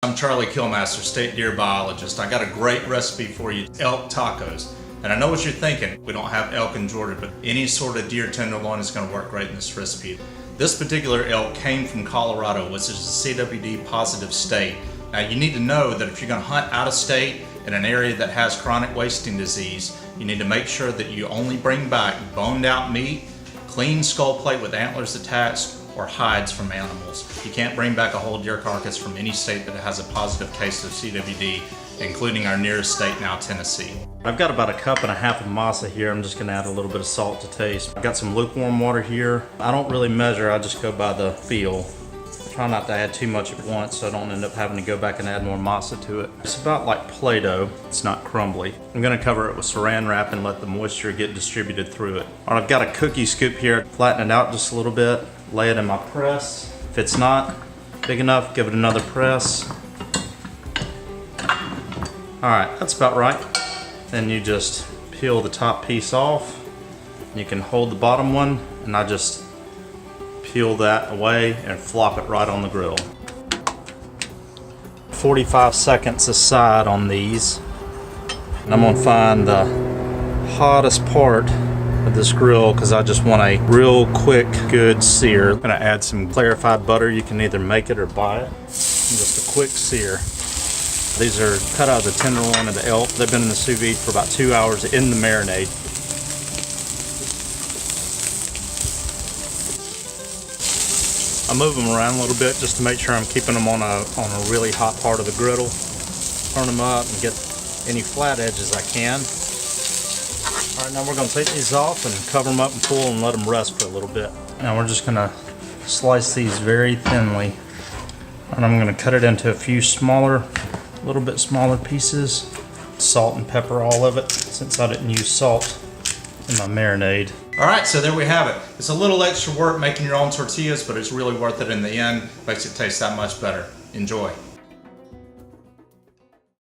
I'm Charlie Killmaster, state deer biologist. I got a great recipe for you, elk tacos. And I know what you're thinking, we don't have elk in Georgia, but any sort of deer tenderloin is going to work great in this recipe. This particular elk came from Colorado, which is a CWD positive state. Now you need to know that if you're going to hunt out of state in an area that has chronic wasting disease, you need to make sure that you only bring back boned out meat, clean skull plate with antlers attached, or hides from animals. You can't bring back a whole deer carcass from any state that has a positive case of CWD, including our nearest state now, Tennessee. I've got about 1.5 cups of masa here. I'm just gonna add a little bit of salt to taste. I've got some lukewarm water here. I don't really measure, I just go by the feel. Try not to add too much at once so I don't end up having to go back and add more masa to it. It's about like Play-Doh, it's not crumbly. I'm gonna cover it with saran wrap and let the moisture get distributed through it. All right, I've got a cookie scoop here. Flatten it out just a little bit, lay it in my press. If it's not big enough, give it another press. All right, that's about right. Then you just peel the top piece off. You can hold the bottom one, and I just peel that away and flop it right on the grill. 45 seconds aside on these. And I'm gonna find the hottest part of this grill because I just want a real quick, good sear. I'm gonna add some clarified butter. You can either make it or buy it. And just a quick sear. These are cut out of the tenderloin of the elk. They've been in the sous vide for about 2 hours in the marinade. I move them around a little bit just to make sure I'm keeping them on a really hot part of the griddle. Turn them up and get any flat edges I can. All right, now we're gonna take these off and cover them up and pull and let them rest for a little bit. Now we're just gonna slice these very thinly. And I'm gonna cut it into a few little bit smaller pieces. Salt and pepper all of it, since I didn't use salt in my marinade. All right, so there we have it. It's a little extra work making your own tortillas, but it's really worth it in the end. Makes it taste that much better. Enjoy.